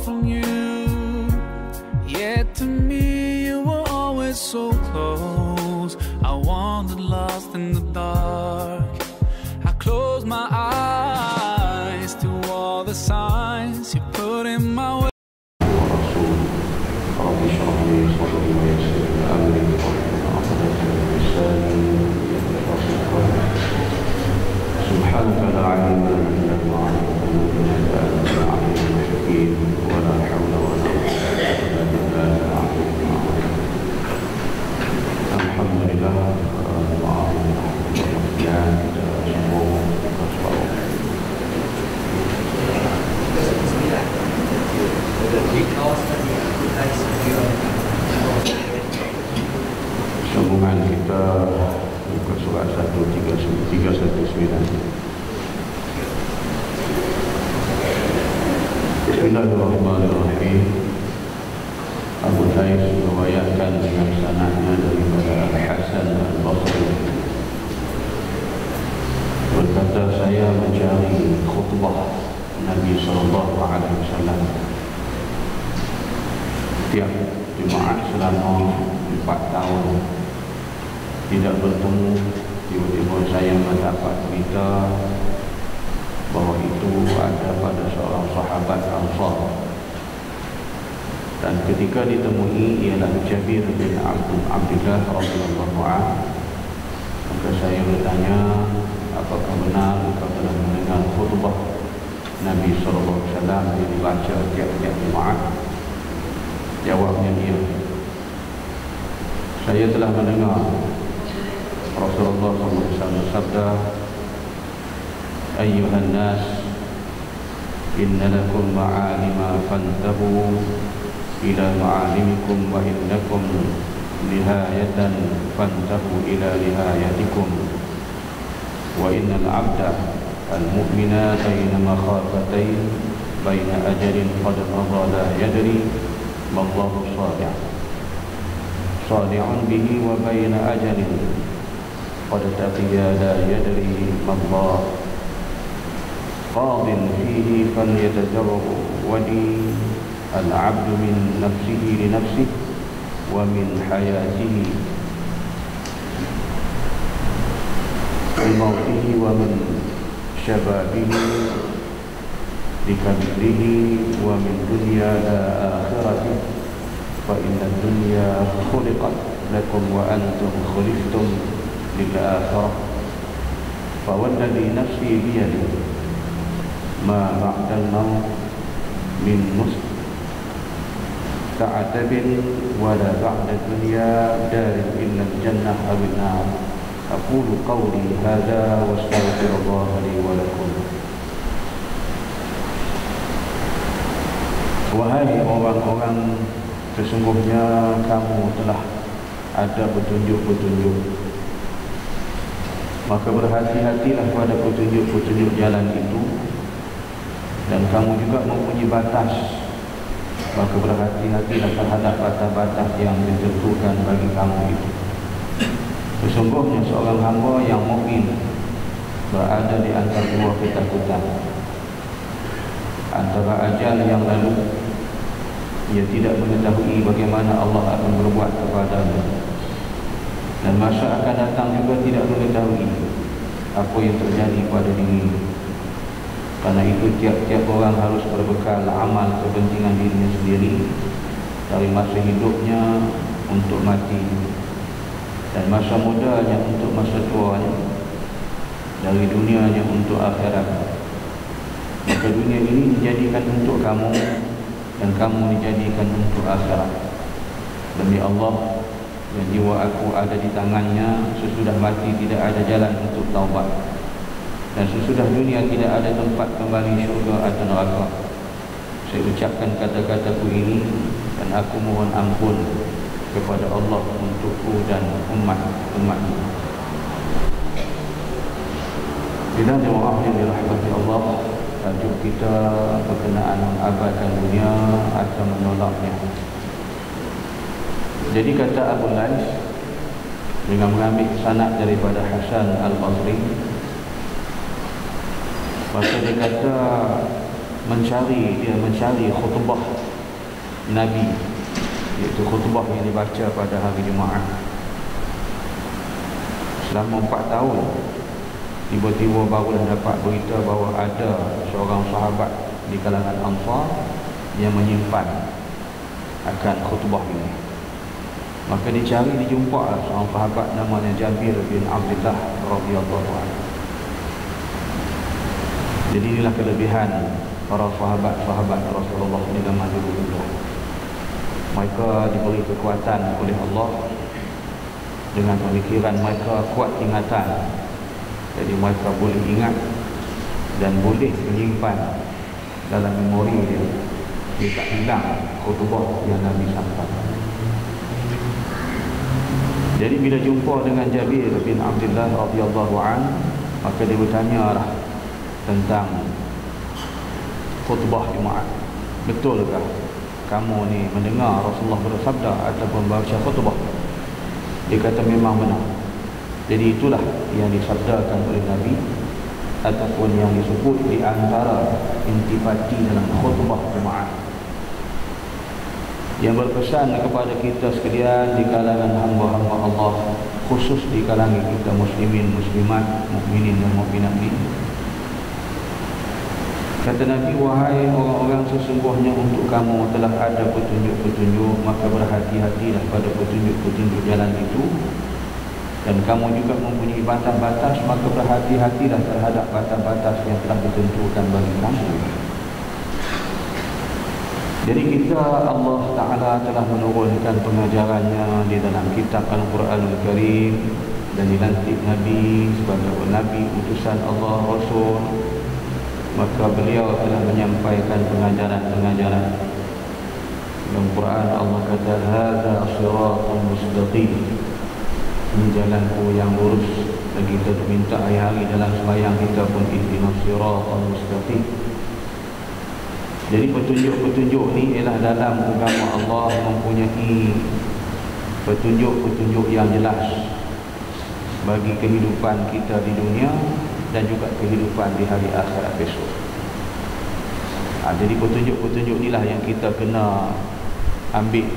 from you, yet to me you were always so close. I wandered lost in the dark. I closed my eyes to all the signs you put in my way. سبحانك لا علم لنا إلا ما علمتنا إنك أنت العليم الحكيم ولا حول ولا قوة إلا بالله العلي العظيم. الحمد لله yang kita semua bersyukur. Sambungan kita buka surat 319. Bismillahirrahmanirrahim. Abu Thais meriwayatkan dengan sanadnya daripada Al-Hasan Al-Basri berkata, saya mencari khutbah Nabi SAW tiap Jumaat selama 4 tahun tidak bertemu. Tiba-tiba saya mendapat berita bahawa itu ada pada seorang sahabat Ansar, dan ketika ditemui ialah Jabir bin Abdullah radhiyallahu anhu. Maka saya bertanya, apakah benar engkau telah mendengar khutbah Nabi SAW yang dibaca tiap-tiap Jumaat? Jawabnya dia, saya telah mendengar Rasulullah SAW bersabda, Ayyuhan nas, inna lakum ma'alima fantahu ila ma'alimikum wa innakum nihayatan fantahu ila nihayatikum. Wa innal abda al-mu'mina bayna makhafatain bayna ajalin qad madha la yadri mallahu sadi'un bihi wa bayna ajalin qad taqiya la yadri mallahu qadin fihi falyatajarwadi al-abdu min nafsihi li nafsihi wa min hayatihi min mautihi wa min syababihi li kabirihi wa min dunya la akhirati fa inna dunya khuliqat lakum wa antum khuliqtum lil akhirah fa walladhi nafsi biyadihi ma ba'dal maut min musta'atabin wa la ba'da dunya darin illa al-jannah aw an-nar. Aqulu qawli hadha wa astaghfirullah li wa lakum. Wahai orang-orang, sesungguhnya kamu telah ada petunjuk-petunjuk, maka berhati-hatilah pada petunjuk-petunjuk jalan itu, dan kamu juga mempunyai batas, maka berhati-hatilah terhadap batas-batas yang ditentukan bagi kamu itu. Sesungguhnya seorang hamba yang mukmin berada di antara dua ketakutan, antara ajal yang lalu, ia tidak mengetahui bagaimana Allah akan berbuat kepadanya, dan masa akan datang juga tidak mengetahui apa yang terjadi pada dirinya. Karena itu tiap-tiap orang harus berbekal amal kepentingan dirinya sendiri dari masa hidupnya untuk mati, dan masa mudanya untuk masa tuanya, dari dunianya untuk akhirat. Maka dunia ini dijadikan untuk kamu, dan kamu dijadikan untuk akhirat. Demi Allah, dan jiwa aku ada di tangannya, sesudah mati tidak ada jalan untuk taubat, dan sesudah dunia tidak ada tempat kembali syurga atau neraka. Saya ucapkan kata-kataku ini, dan aku mohon ampun kepada Allah untukku dan umat-umatku. Bila jemaah yang dirahmati Allah, tajuk kita berkenaan mengabaikan dunia atau menolaknya. Jadi kata Abu Thais dengan mengambil sanad daripada Hasan Al-Basri, maka dia kata mencari khutbah Nabi, iaitu khutbah yang dibaca pada hari Jumaat. Selama 4 tahun, tiba-tiba barulah dapat berita bahawa ada seorang sahabat di kalangan Ansar yang menyimpan akan khutbah ini. Maka dicari, dijumpa seorang sahabat namanya Jabir bin Abdullah radhiyallahu anhu. Jadi inilah kelebihan para sahabat-sahabat Rasulullah di zaman dulu. Mereka diberi kekuatan oleh Allah dengan pemikiran mereka kuat ingatan. Jadi mereka boleh ingat dan boleh menyimpan dalam memori dia. Dia tak hilang khutbah yang Nabi sampaikan. Jadi bila jumpa dengan Jabir bin Abdullah radhiyallahu anhu, maka dia bertanyalah tentang khutbah Jumaat. Betulkah kamu ni mendengar Rasulullah bersabda ataupun baca khutbah? Dia kata memang benar. Jadi itulah yang disabdakan oleh Nabi ataupun yang disebut di antara intipati dalam khutbah Jumaat, yang berpesan kepada kita sekalian di kalangan hamba-hamba Allah, khusus di kalangan kita muslimin, muslimat, mukminin dan mukminat ini. Kata Nabi, wahai orang-orang, sesungguhnya untuk kamu telah ada petunjuk-petunjuk, maka berhati-hatilah pada petunjuk-petunjuk jalan itu. Dan kamu juga mempunyai batas-batas, maka berhati-hatilah terhadap batas-batas yang telah ditentukan bagi kamu. Jadi kita, Allah Ta'ala telah menurunkan pengajarannya di dalam kitab Al-Quranul Karim, dan dilantik Nabi sebagai Nabi utusan Allah, Rasul. Maka beliau telah menyampaikan pengajaran-pengajaran. Dalam Quran Allah kata, hadza siratal mustaqim, ini jalanku yang lurus. Dan kita minta hari-hari dalam sembahyang kita pun, ihdinas siratal mustaqim. Jadi petunjuk-petunjuk ni ialah dalam agama Allah mempunyai petunjuk-petunjuk yang jelas bagi kehidupan kita di dunia dan juga kehidupan di hari akhirat besok. Jadi petunjuk-petunjuk inilah yang kita kena ambil,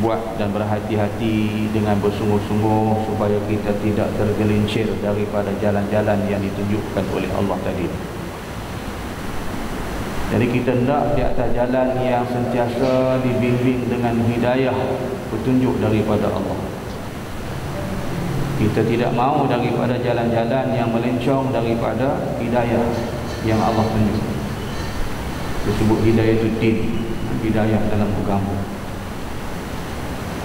buat dan berhati-hati dengan bersungguh-sungguh supaya kita tidak tergelincir daripada jalan-jalan yang ditunjukkan oleh Allah tadi. Jadi kita hendak di atas jalan yang sentiasa dibimbing dengan hidayah, petunjuk daripada Allah. Kita tidak mahu daripada jalan-jalan yang melencong daripada hidayah yang Allah tunjuk. Disebut hidayah itu din, hidayah dalam agama.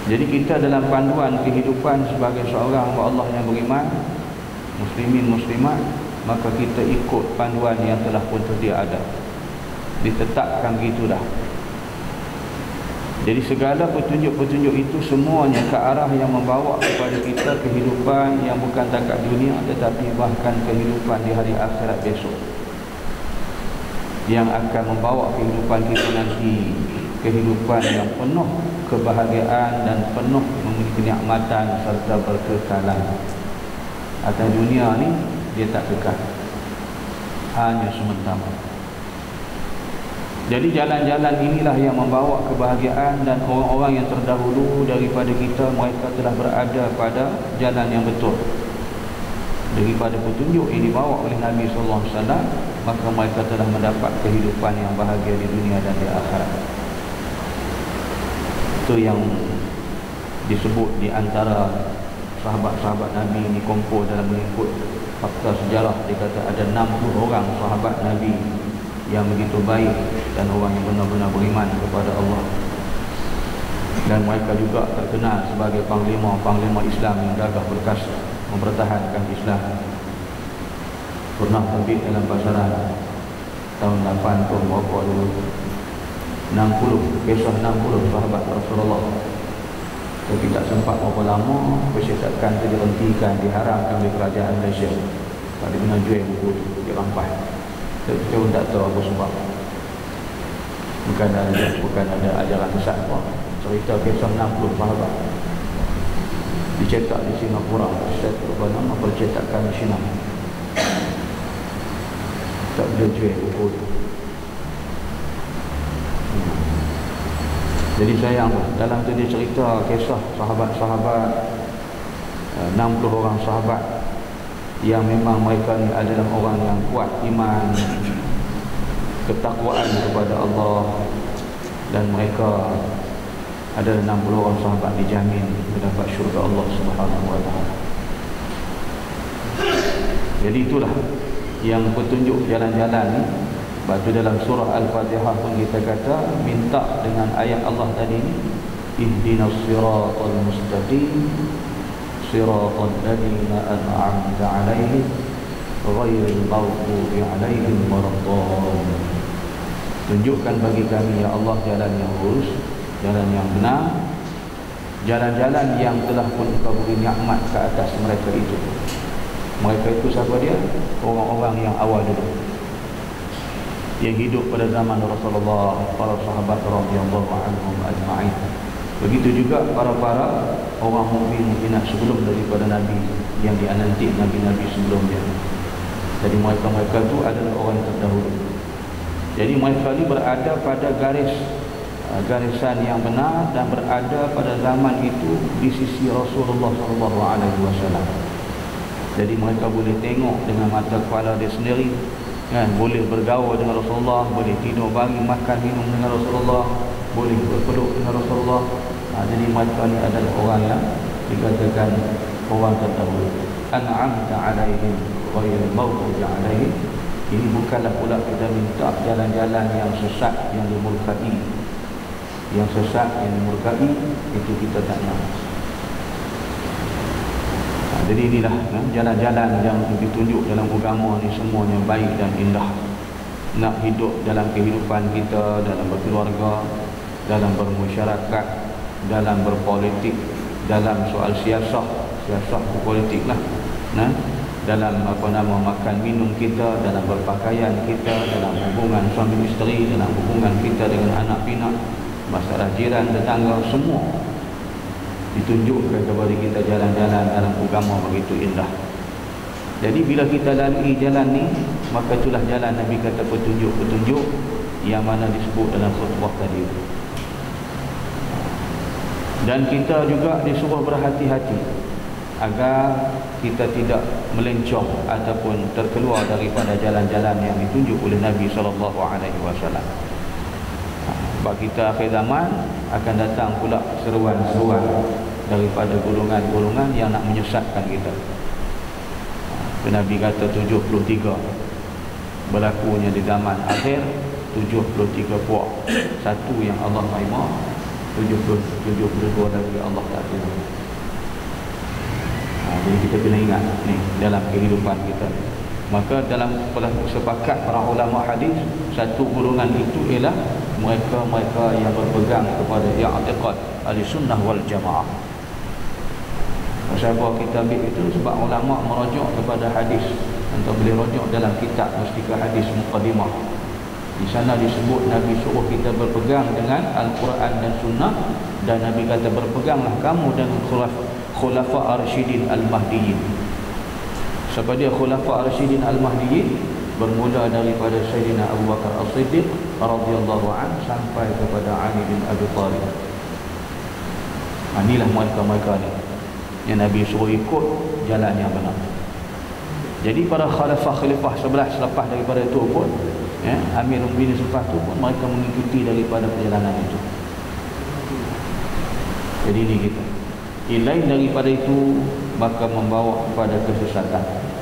Jadi kita dalam panduan kehidupan sebagai seorang hamba Allah yang beriman, muslimin muslimat, maka kita ikut panduan yang telah pun tersedia ada, ditetapkan begitulah. Jadi segala petunjuk-petunjuk itu semuanya ke arah yang membawa kepada kita kehidupan yang bukan takat dunia, tetapi bahkan kehidupan di hari akhirat besok, yang akan membawa kehidupan kita nanti kehidupan yang penuh kebahagiaan dan penuh memiliki kenikmatan serta berkekalan. Atas dunia ni dia tak kekal, hanya sementara. Jadi jalan-jalan inilah yang membawa kebahagiaan, dan orang-orang yang terdahulu daripada kita, mereka telah berada pada jalan yang betul. Daripada petunjuk yang dibawa oleh Nabi SAW, maka mereka telah mendapat kehidupan yang bahagia di dunia dan di akhirat. Itu yang disebut di antara sahabat-sahabat Nabi ini kumpul dalam mengikut fakta sejarah. Dia kata ada 60 orang sahabat Nabi yang begitu baik dan orang yang benar-benar beriman kepada Allah. Dan mereka juga terkenal sebagai panglima-panglima Islam yang gagah perkasa mempertahankan Islam. Pernah terbit dalam pasaran tahun 80 berapa dulu, 60, kisah 60 sahabat Rasulullah. Tapi tak sempat berapa lama, percetakan itu dihentikan, diharamkan oleh kerajaan Malaysia. Pada guna jual buku itu, dirampas. Kita pun tak tahu apa sebab. Bukan ada ajaran sesat apa. Cerita kisah 60 sahabat dicetak di Singapura. Satu nama percetakan di China. Tak boleh jual buku itu. Jadi sayang, dalam tu dia cerita kisah sahabat-sahabat, 60 orang sahabat yang memang mereka ni adalah orang yang kuat iman, ketakwaan kepada Allah, dan mereka adalah 60 orang sahabat dijamin mendapat syurga Allah Subhanahu wa taala. Jadi itulah yang petunjuk jalan-jalan ni. Sebab tu dalam surah Al-Fatihah pun kita kata minta dengan ayat Allah tadi ni, ihdinas siratal mustaqim siratal ladzina an'amta 'alaihim ghairil maghdubi 'alaihim waladdallin. Tunjukkan bagi kami ya Allah jalan yang lurus, jalan yang benar, jalan-jalan yang telah pun Kau beri nikmat ke atas mereka itu. Mereka itu siapa dia? Orang-orang yang awal dulu, yang hidup pada zaman Rasulullah, para sahabat radhiyallahu anhum ajma'in. Begitu juga para orang mukminat sebelum daripada Nabi, yang diananti Nabi-Nabi sebelumnya. Jadi mereka itu adalah orang yang terdahulu. Jadi mereka ini berada pada garisan yang benar dan berada pada zaman itu di sisi Rasulullah SAW. Jadi mereka boleh tengok dengan mata kepala dia sendiri, kan? Boleh bergaul dengan Rasulullah, boleh tidur bagi makan minum dengan Rasulullah, boleh berpeluk dengan Rasulullah. Jadi mereka ni adalah orang yang dikatakan orang terdahulu. An'amta 'alaihim ghairil maghdubi 'alaihim. Ini bukanlah pula kita minta jalan-jalan yang sesat, yang dimurkai. Yang sesat, yang dimurkai, itu kita tak nak. Jadi inilah jalan-jalan yang ditunjuk dalam agama ni, semuanya baik dan indah. Nak hidup dalam kehidupan kita, dalam berkeluarga, dalam bermasyarakat, dalam berpolitik, dalam soal siasah politik lah, dalam makan minum kita, dalam berpakaian kita, dalam hubungan suami isteri, dalam hubungan kita dengan anak pinak, masalah jiran tetangga, semua ditunjukkan kepada kita jalan-jalan dalam agama begitu indah. Jadi bila kita lalui jalan ni, maka itulah jalan Nabi kata petunjuk-petunjuk yang mana disebut dalam khutbah tadi. Dan kita juga disuruh berhati-hati agar kita tidak melencong ataupun terkeluar daripada jalan-jalan yang ditunjuk oleh Nabi SAW. Sebab kita akhir zaman akan datang pula seruan-seruan daripada golongan-golongan yang nak menyesatkan kita. Nabi kata 73 berlakunya di zaman akhir, 73 puak. Satu yang Allah maha, 72 lagi Allah tak terima. Jadi kita kena ingat ni dalam kehidupan kita. Maka dalam sepakat para ulama hadis, satu golongan itu ialah mereka-mereka yang berpegang kepada i'tiqad Ahlussunnah wal Jamaah. Sebab kita ambil itu sebab ulama merujuk kepada hadis, atau boleh rujuk dalam kitab Mustika Hadis Muqaddimah. Di sana disebut Nabi suruh kita berpegang dengan Al-Quran dan Sunnah, dan Nabi kata berpeganglah kamu dengan Khulafa Ar-Rasyidin Al-Mahdiyyin. Siapa dia Khulafa Ar-Rasyidin Al-Mahdiyyin? Bermula daripada Sayyidina Abu Bakar As-Siddiq radhiyallahu anhu sampai kepada Ali bin Abi Thalib. Inilah mereka-mereka ni yang Nabi suruh ikut jalan yang benar. Jadi para khalifah-khalifah sebelah selepas daripada itu pun, Amirul Mukminin selepas itu pun mereka mengikuti daripada perjalanan itu. Jadi ini kita. Lain daripada itu maka membawa kepada kesesatan.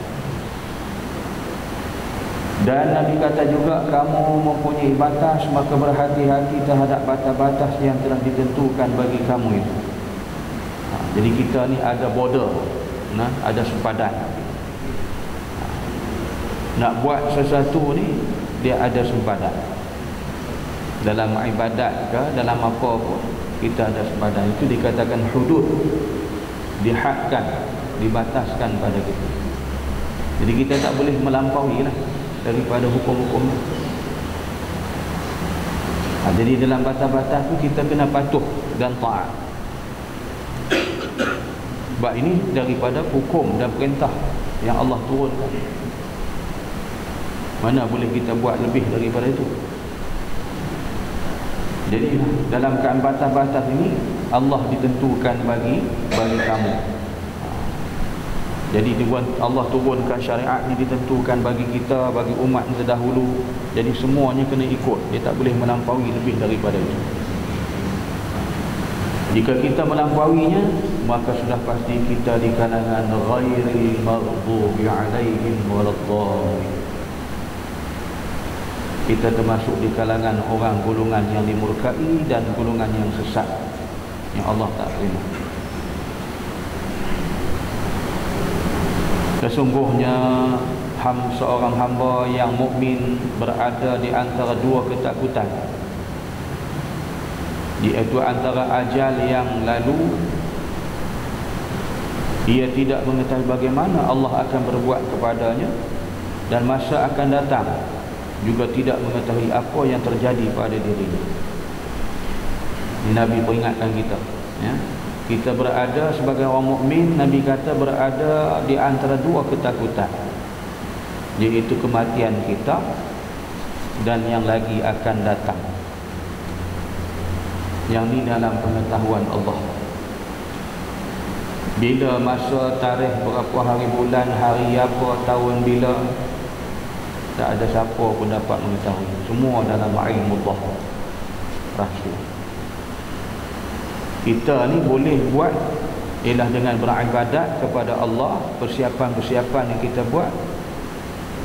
Dan Nabi kata juga, kamu mempunyai batas, maka berhati-hati terhadap batas-batas yang telah ditentukan bagi kamu itu. Jadi kita ni ada border, ada sempadan. Nak buat sesuatu ni dia ada sempadan. Dalam ibadat ke, dalam apa pun kita ada sempadan. Itu dikatakan hudud, dihadkan, dibataskan pada kita. Jadi kita tak boleh melampaui lah daripada hukum-hukumnya. Jadi dalam batas-batas tu kita kena patuh dan taat. Sebab ini daripada hukum dan perintah yang Allah turunkan. Mana boleh kita buat lebih daripada itu? Jadi dalam keadaan batas-batas ini Allah ditentukan bagi kamu. Jadi Allah turunkan syariat ni ditentukan bagi kita, bagi umat terdahulu. Jadi semuanya kena ikut. Dia tak boleh melampaui lebih daripada itu. Jika kita melampauinya, maka sudah pasti kita di kalangan ghairil maghdubi alaihim waladdallin. Kita termasuk di kalangan orang golongan yang dimurkai dan golongan yang sesat yang Allah tak terima. Sesungguhnya seorang hamba yang mukmin berada di antara dua ketakutan, iaitu antara ajal yang lalu, ia tidak mengetahui bagaimana Allah akan berbuat kepadanya, dan masa akan datang juga tidak mengetahui apa yang terjadi pada dirinya. Ini Nabi peringatkan kita, ya. Kita berada sebagai orang mukmin, Nabi kata berada di antara dua ketakutan, iaitu kematian kita dan yang lagi akan datang. Yang ni dalam pengetahuan Allah. Bila masa, tarikh, berapa hari, bulan, hari apa, tahun bila, tak ada siapa pun dapat mengetahui. Semua dalam ilmu Allah, rahsia. Kita ni boleh buat ialah dengan beribadat kepada Allah. Persiapan-persiapan yang kita buat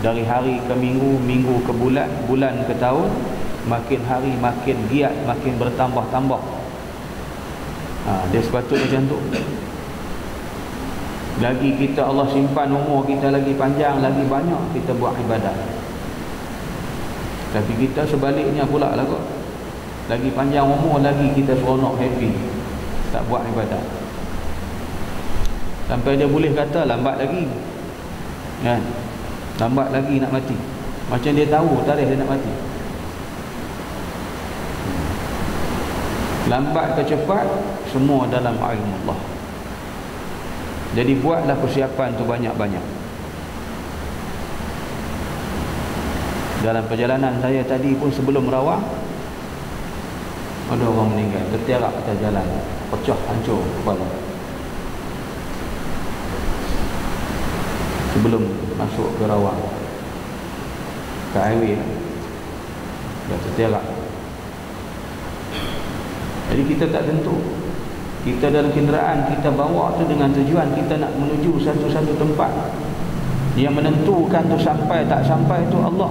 dari hari ke minggu, minggu ke bulan, bulan ke tahun, makin hari makin giat, makin bertambah-tambah. Dia sepatutnya macam tu. Lagi kita Allah simpan umur kita lagi panjang, lagi banyak kita buat ibadat. Tapi kita sebaliknya pula lah kot. Lagi panjang umur, lagi kita seronok, happy, tak buat ibadat. Sampai dia boleh kata lambat lagi, kan? Lambat lagi nak mati. Macam dia tahu tarikh dia nak mati. Lambat ke cepat, semua dalam ilmu Allah. Jadi buatlah persiapan tu banyak-banyak. Dalam perjalanan saya tadi pun sebelum Rawang, ada orang meninggal, tertiarap atas jalan, pecah, hancur kepala. Sebelum masuk ke Rawang, ke highway, dah tertiarap. Jadi kita tak tentu. Kita dalam kenderaan kita bawa tu dengan tujuan kita nak menuju satu-satu tempat. Yang menentukan tu sampai tak sampai tu Allah.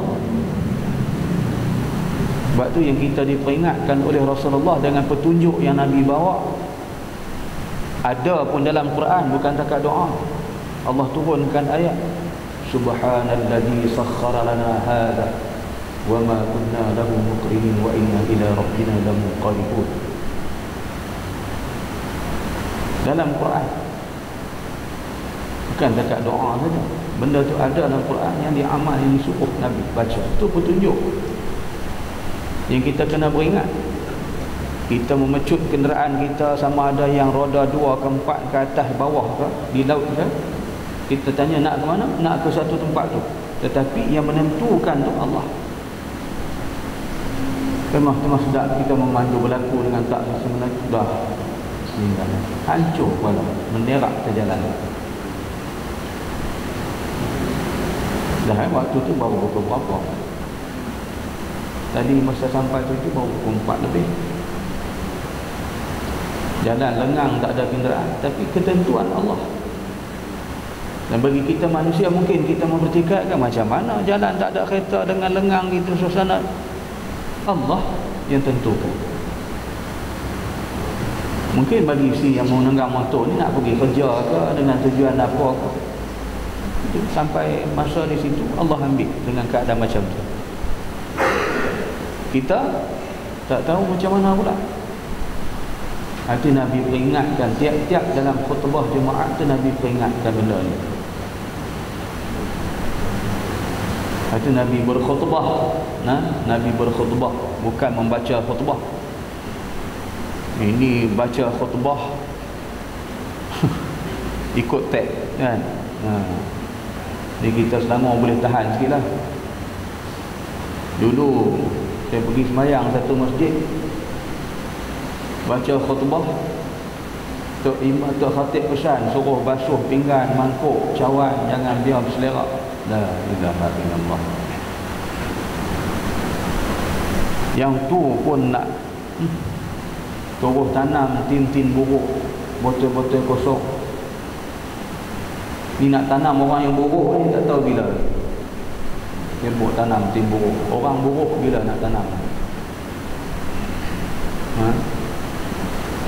Sebab tu yang kita diperingatkan oleh Rasulullah dengan petunjuk yang Nabi bawa. Ada pun dalam Quran, bukan takat doa. Allah turunkan ayat, Subhanalladzi sakhkhara lana hadza wa ma kunna lahu muqrinin wa inna ila rabbina lamunqalibun. Dalam Quran, bukan takat doa saja. Benda tu ada dalam Quran yang diamal, yang disuruh Nabi baca. Itu petunjuk yang kita kena beringat. Kita memecut kenderaan kita, sama ada yang roda 2 ke 4 ke atas bawah ke, di laut ke, kita tanya nak ke mana? Nak ke satu tempat tu. Tetapi yang menentukan tu Allah. Tengah-tengah sedap kita memandu berlaku dengan tak sebenarnya, dah meninggal, hancur kepala, menderak ke jalan. Dah waktu tu baru pukul berapa? Tadi masa sampai tu baru pukul 4 lebih. Jalan lengang, tak ada kenderaan, tapi ketentuan Allah. Dan bagi kita manusia, mungkin kita mempertikaikan macam mana jalan tak ada kereta dengan lengang gitu suasana. Allah yang tentukan. Mungkin bagi si yang menunggang motor ni nak pergi kerja ke, dengan tujuan apa ke, sampai masa di situ Allah ambil dengan keadaan macam tu. Kita tak tahu macam mana pula. Hati Nabi peringatkan tiap-tiap dalam khutbah Jumaat tu, Nabi peringatkan benda ni. Hati Nabi berkhutbah, Nabi berkhutbah, bukan membaca khutbah. Ini baca khutbah ikut teks kan. Jadi kita selama boleh tahan sikit lah. Dulu saya pergi semayang satu masjid, baca khutbah, Tok Imam, Tok Khatib pesan suruh basuh pinggan, mangkuk, cawan, jangan biar berselerak. La ilaha illallah. Yang tu pun nak turun tanam tin-tin buruk, botol-botol kosong. Ni nak tanam orang yang buruk ni tak tahu bila. Dia buat tanam tin buruk. Orang buruk bila nak tanam.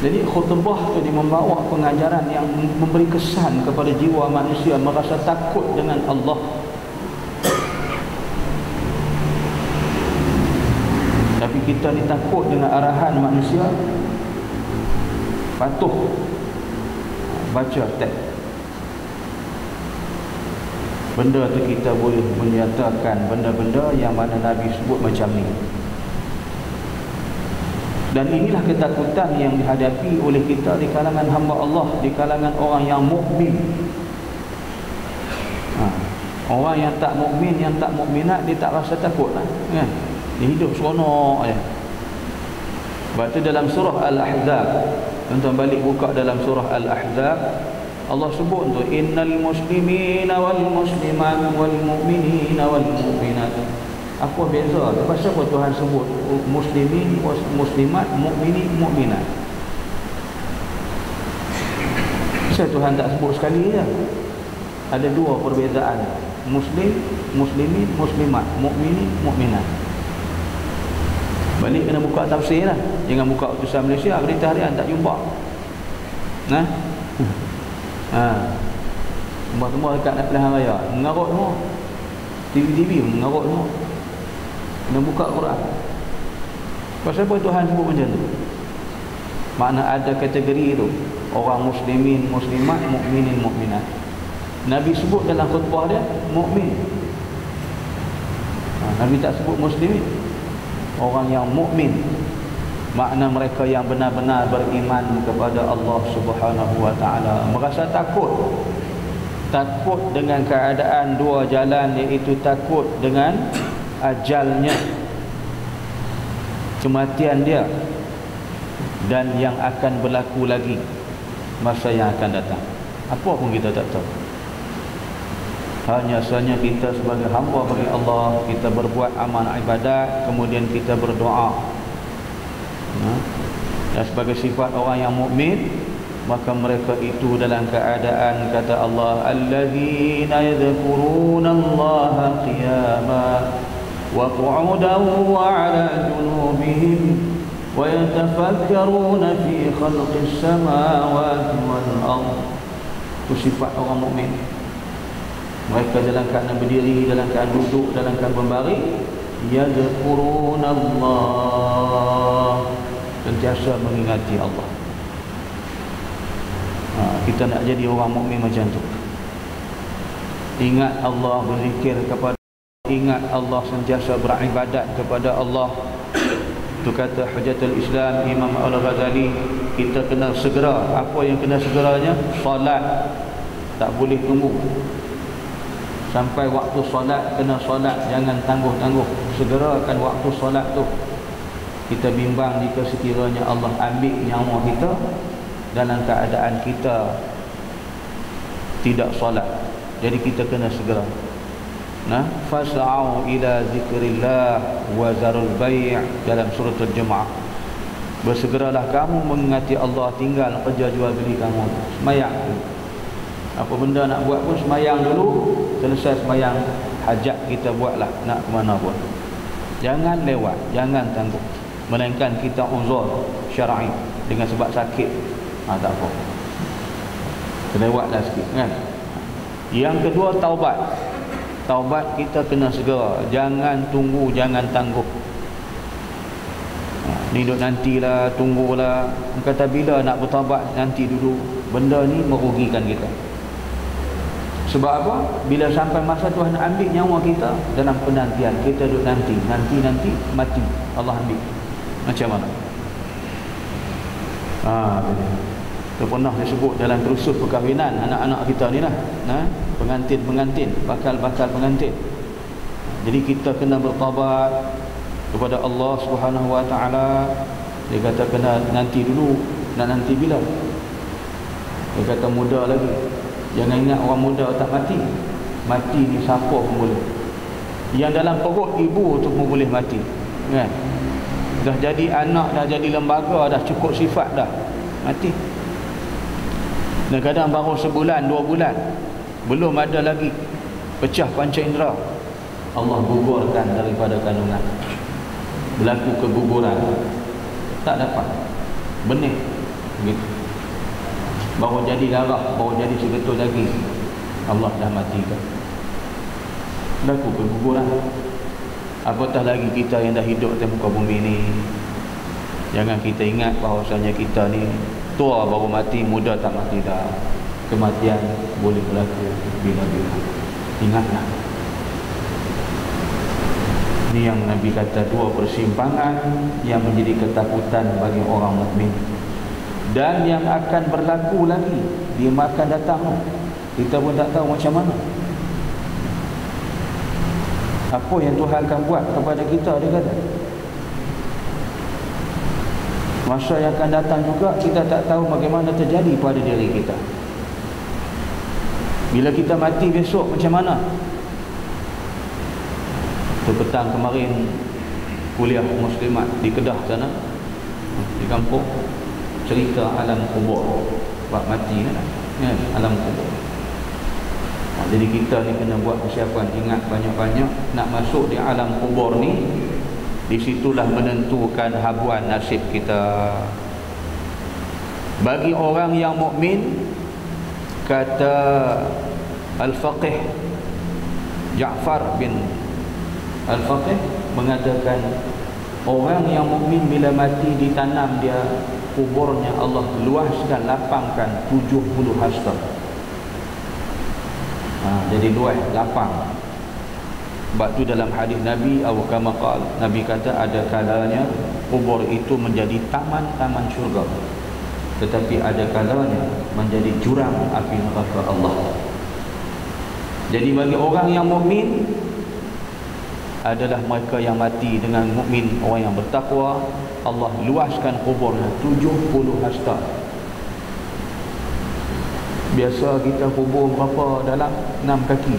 Jadi khutbah tu dia membawa pengajaran yang memberi kesan kepada jiwa manusia merasa takut dengan Allah. Tapi kita ni takut dengan arahan manusia, patuh baca teks. Benda tu kita boleh menyatakan benda-benda yang mana Nabi sebut macam ni. Dan inilah ketakutan yang dihadapi oleh kita di kalangan hamba Allah, di kalangan orang yang mukmin. Orang yang tak mukmin, yang tak mukminat, dia tak rasa takut lah, kan? Dia hidup seronok je. Sebab tu dalam surah Al-Ahzab, tuan-tuan balik buka dalam surah Al-Ahzab, Allah sebut tu, innal muslimina wal muslimat wal mu'minina wal mu'minat. Apa beza? Pasal apa Tuhan sebut muslimin, muslimat, mukminin, mukminat? Pasal Tuhan tak sebut sekali je. Ada dua perbezaan. Muslim, muslimin, muslimat, mukminin, mukminat. Balik kena buka tafsir lah. Jangan buka utusan Malaysia, berita harian tak jumpa. Semua dekat nak pilihan raya mengarut semua. TV mengarut semua. Kena buka Quran. Pasal apa Tuhan sebut macam tu? Makna ada kategori tu, orang muslimin, muslimat, mukminin, mukminat. Nabi sebut dalam khutbah dia mukmin. Nabi tak sebut muslimin. Orang yang mukmin, makna mereka yang benar-benar beriman kepada Allah Subhanahu wa taala, merasa takut dengan keadaan dua jalan, iaitu takut dengan ajalnya, kematian dia, dan yang akan berlaku lagi masa yang akan datang. Apa pun kita tak tahu. Hanya sahaja kita sebagai hamba bagi Allah, kita berbuat amal ibadat, kemudian kita berdoa. Dan sebagai sifat orang yang mukmin, maka mereka itu dalam keadaan, kata Allah, allazina yadhkuruna Allaha qiyaman wa qu'udan wa 'ala junubihim wa yatafakkaruna fi khalqis samawati wal ardh. Itu sifat orang mukmin. Mereka dalam keadaan berdiri, dalam keadaan duduk, dalam keadaan berbaring, yadhkuruna Allah, sentiasa mengingati Allah. Kita nak jadi orang mukmin macam tu. Ingat Allah, berzikir kepada, ingat Allah, sentiasa beribadat kepada Allah. Itu kata Hujatul Islam Imam Al-Ghazali, kita kena segera. Apa yang kena segeranya? Solat. Tak boleh tunggu. Sampai waktu solat, kena solat, jangan tangguh-tangguh. Segerakan waktu solat tu. Kita bimbang jika sekiranya Allah ambil nyawa kita dalam keadaan kita tidak solat. Jadi kita kena segera. Fas'au ila zikrillah wa zarul bai' dalam surah Al-Jumu'ah. Bersegeralah kamu mengingati Allah, tinggal kerja jual beli kamu. Semayang. Apa benda nak buat pun semayang dulu. Selesai semayang, hajat kita buatlah, nak ke mana pun. Jangan lewat, jangan tangguh. Melainkan kita uzur syar'i dengan sebab sakit, tak apa, lewatlah sikit, kan. Yang kedua, taubat. Taubat kita kena segera, jangan tunggu, jangan tangguh. Ni duduk nantilah, tunggulah. Kata bila nak bertaubat, nanti dulu. Benda ni merugikan kita. Sebab apa? Bila sampai masa Tuhan nak ambil nyawa kita, dalam penantian kita duduk nanti, mati, Allah ambil. Macam mana? Itu pernah disebut dalam terusus perkahwinan anak-anak kita ni lah, pengantin-pengantin, bakal-bakal pengantin. Jadi kita kena bertaubat kepada Allah Subhanahu wa taala, Dia kata kena nanti dulu. Nak nanti bila? Dia kata muda lagi. Jangan ingat orang muda tak mati. Mati ni siapa pun boleh. Yang dalam perut ibu tu pun boleh mati, kan? Dah jadi anak, dah jadi lembaga, dah cukup sifat dah, mati. Dan kadang baru sebulan, 2 bulan, belum ada lagi pecah panca indera, Allah gugurkan daripada kandungan. Berlaku keguguran, tak dapat benih gitu. Baru jadi darah, baru jadi segetul daging, Allah dah matikan. Berlaku keguguran. Apatah lagi kita yang dah hidup di muka bumi ni. Jangan kita ingat bahawasanya kita ni tua baru mati, muda tak mati dah. Kematian boleh berlaku bila-bila. Ingatlah. Ini yang Nabi kata, 2 persimpangan yang menjadi ketakutan bagi orang mukmin, dan yang akan berlaku lagi di masa akan datang. Kita pun tak tahu macam mana. Apa yang Tuhan akan buat kepada kita, dia kata. Masa yang akan datang juga kita tak tahu bagaimana terjadi pada diri kita. Bila kita mati besok macam mana? Petang kemarin kuliah muslimat di Kedah sana, di kampung, cerita alam kubur. Bab mati kan? Alam kubur. Jadi kita ni kena buat persiapan, ingat banyak-banyak nak masuk di alam kubur ni. Di situlah menentukan habuan nasib kita. Bagi orang yang mukmin, kata Al-Faqih Ja'far bin Al-Faqih mengatakan, orang yang mukmin bila mati ditanam dia kuburnya, Allah luaskan, lapangkan 70 hasta. Jadi luas, lapang. Sebab tu dalam hadis Nabi, atau kama qala, Nabi kata ada kalanya kubur itu menjadi taman-taman syurga, tetapi ada kalanya menjadi jurang api neraka Allah. Jadi bagi orang yang mukmin adalah mereka yang mati dengan mukmin, orang yang bertakwa, Allah luaskan kuburnya 70 hasta. Biasa kita kubur berapa dalam? 6 kaki.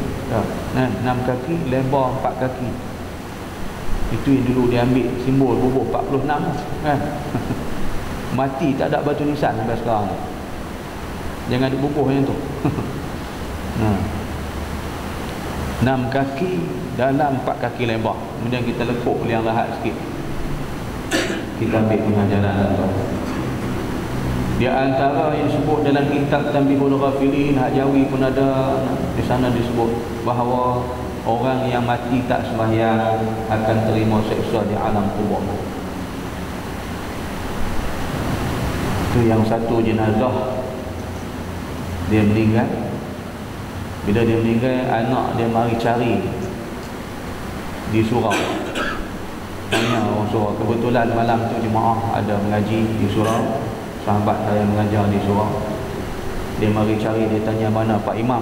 6 kaki, lebar 4 kaki. Itu yang dulu dia ambil simbol kubur 46 kan. Mati tak ada batu nisan sampai sekarang. Jangan dibubuh macam tu. 6 kaki dalam 4 kaki lebar. Kemudian kita lekuk yang lahat sikit. Kita ambil pengajaran tu. Di antara yang disebut dalam kitab Tanbihul Ghafilin, Hak Jawi pun ada, di sana disebut bahawa orang yang mati tak sembahyang akan terima seksa di alam kubur. Itu yang satu jenazah, dia meninggal. Bila dia meninggal, anak dia mari cari di surau. Tanya orang surau. Kebetulan malam tu jemaah ada mengaji di surau. Sahabat saya mengajar di surau. Dia mari cari, dia tanya mana Pak Imam.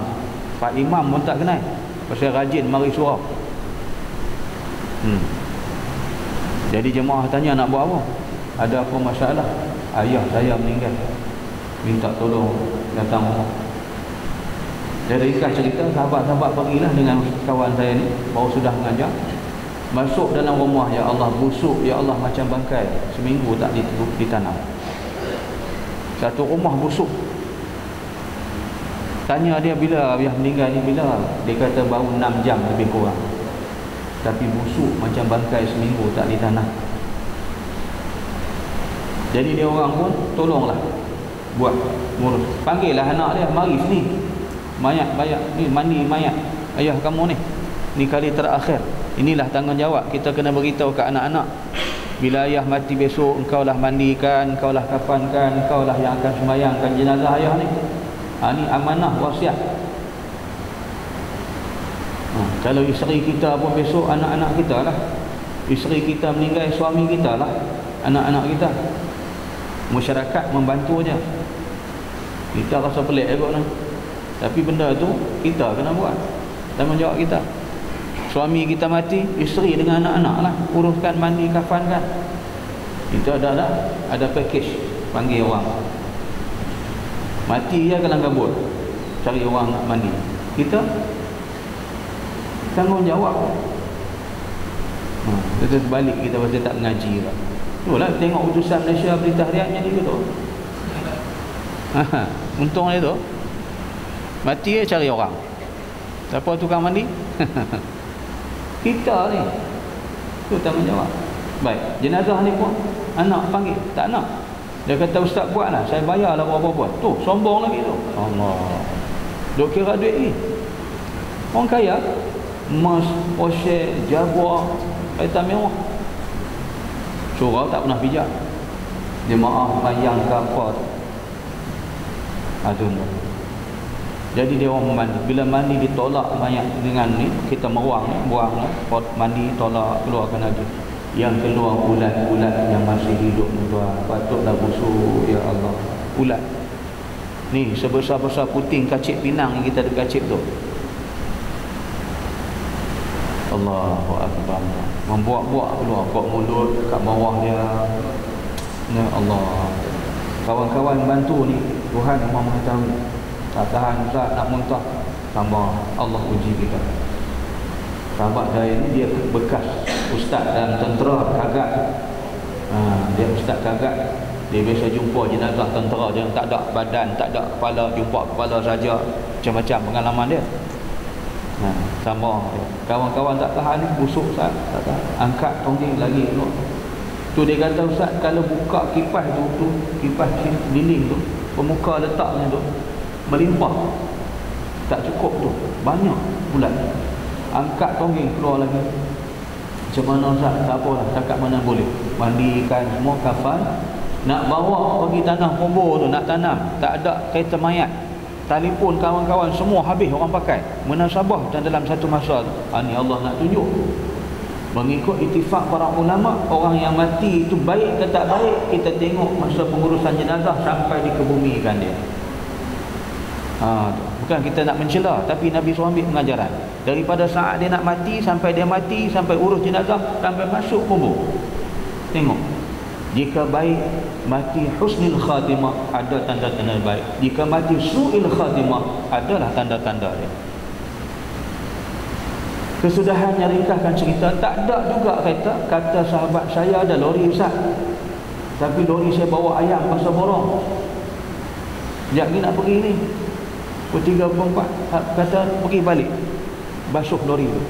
Pak Imam pun tak kenal, pasal rajin mari surau. Jadi jemaah tanya nak buat apa? Ada apa masalah? Ayah saya meninggal, minta tolong datang rumah. Jadi ringkas cerita, sahabat-sahabat pergilah dengan kawan saya ni, baru sudah mengajar. Masuk dalam rumah, ya Allah, busuk, ya Allah, macam bangkai. Seminggu tak ditanam. Satu rumah busuk. Tanya dia bila ayah meninggal ni, bila? Dia kata baru 6 jam lebih kurang. Tapi busuk macam bangkai, seminggu tak ditanam. Jadi dia orang pun tolonglah buat ngurus. Panggillah anak dia, mari sini. Mayat ni, mandi mayat ayah kamu ni. Ni kali terakhir. Inilah tanggungjawab kita kena beritahu ke anak-anak. Bila ayah mati besok, engkaulah mandikan, engkaulah kafankan, engkaulah yang akan sembahyangkan jenazah ayah ni. Ni amanah wasiat. Kalau isteri kita pun besok, anak-anak kita lah. Isteri kita meninggal, suami kita lah, anak-anak kita. Masyarakat membantunya. Kita rasa pelik agak ni, tapi benda tu kita kena buat, tanggungjawab kita. Suami kita mati, isteri dengan anak-anak lah uruskan, mandi, kafankan. Kita ada package, panggil orang mati je kalang kabut, cari orang nak mandi. Kita tanggungjawab. Kita balik, kita pasti tak mengaji lah. Itulah tengok utusan Malaysia Berita Hariannya ni gitu. Untung dia tu mati je cari orang. Siapa tukang mandi? Kita ni. Itu tanggungjawab. Baik, jenazah ni pun anak panggil, tak nak. Dia kata ustaz buatlah, saya bayarlah berapa-apa. Tu sombong lagi tu. Allah. Duk kira duit ni. Orang kaya emas, Porsche, Jaguar, kereta mewah. Surau tak pernah pijak. Jemaah bayang ke apa. Aduh. Jadi dia orang mandi. Bila mandi ditolak banyak dengan ni, kita buang pot mandi tolak, keluarkan lagi. Yang keluar ulat-ulat yang masih hidup tuan, patutlah busuk ya Allah. Ulat ni sebesar-besar puting kacip Pinang yang kita ada kacip tu. Allahu Akbar. Membuak-buak keluar kat mulut, kat bawah dia. Ya Allah. Kawan-kawan bantu ni, Tuhan yang Maha tahu. Tak tahan ustaz nak muntah, tambah Allah uji kita. Sahabat saya ni dia bekas ustaz dalam tentera kagat. Dia ustaz kagat. Dia biasa jumpa jenazah tentera yang tak ada badan, tak ada kepala, jumpa kepala saja. Macam-macam pengalaman dia. Sama kawan-kawan tak tahan ni, busuk ustaz, tak tahan. Angkat tongging lagi keluar. Tu dia kata ustaz, kalau buka kipas tu kipas dinding tu, pemuka letaknya tu melimpah. Tak cukup tu, banyak bulan. Angkat tongging keluar lagi. Macam mana ustaz? Tak apalah, cakap mana boleh. Mandikan semua kafan, nak bawa pergi tanah kubur tu, nak tanam, tak ada kereta mayat. Telefon kawan-kawan semua habis orang pakai. Munasabah dan dalam satu masa tu. Ni Allah nak tunjuk. Mengikut ittifaq para ulama, orang yang mati itu baik ke tak baik, kita tengok masa pengurusan jenazah sampai dikebumikan dia. Bukan kita nak mencela, tapi Nabi SAW ambil pengajaran. Daripada saat dia nak mati, sampai dia mati, sampai urus jenazah, sampai masuk kubur. Tengok. Jika baik, mati husnul khatimah, ada tanda-tanda baik. Jika mati su'il khatimah, adalah tanda-tanda dia. Kesudahannya ringkaskan cerita, tak ada juga kata sahabat saya ada lori ustaz, tapi lori saya bawa ayam pasal borong. Sekejap ni nak pergi ni, pukul 3, 4, kata pergi balik, basuh lori tu.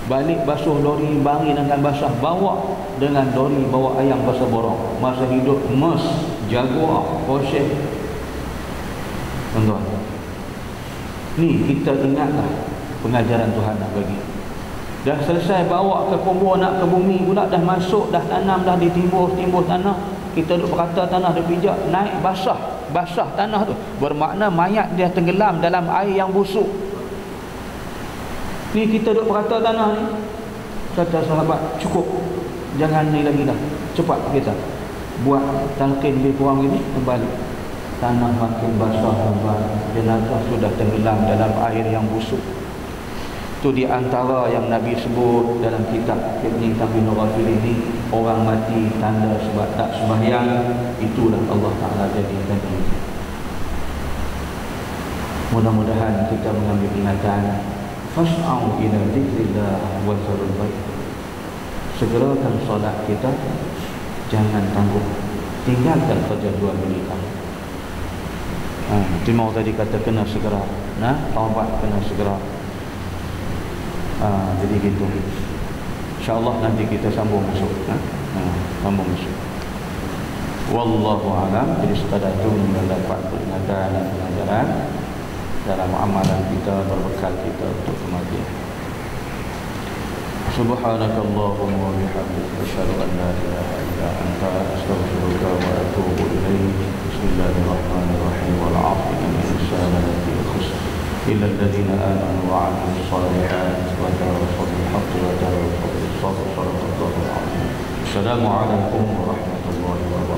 Balik basuh lori, bangin dengan basah, bawa dengan lori, bawa ayam pasal borong. Masa hidup emas, Jaguar, Porsche. Tuan-tuan, ni kita ingatlah pengajaran Tuhan nak bagi. Dah selesai bawa ke kubur, nak ke bumi pula, dah masuk, dah tanam, dah ditimbus tanah. Kita duduk berkata tanah dia pijak, naik basah tanah tu. Bermakna mayat dia tenggelam dalam air yang busuk. Ni kita duduk berkata tanah ni. Kata sahabat, cukup, jangan ni lagi dah, cepat kita buat talqin lebih kurang ini, kembali. Tanah makin basah, jenazah sudah tenggelam dalam air yang busuk. Itu di antara yang Nabi sebut dalam kitab Ibn Tabi'in Ghafil ini, orang mati tanda sebab tak sembahyang, itulah Allah Ta'ala jadikan ini. Mudah-mudahan kita mengambil ingatan, fas'au ila dzikrillah wa dzarul bait. Segerakan solat kita, jangan tangguh, tinggalkan kerja jual beli kamu. Timur tadi kata kena segera, taubat kena segera. Jadi gitu. InsyaAllah nanti kita sambung masuk. Sambung masuk. Wallahu a'lam. Jadi sekadar itu mendapat peringatan dan pengajaran dalam amalan kita, berbekal kita untuk kematian. Subhanakallahumma wa bihamdika, asyhadu an la ilaha illa anta, astaghfiruka wa atubu ilaik. Bismillahirrahmanirrahim. Wal 'asri innal insana lafi khusr illa alladhina amanu wa 'amilus salihati wa tawassaw bil haqqi wa tawassaw bis sabr. Assalamualaikum warahmatullahi wabarakatuh.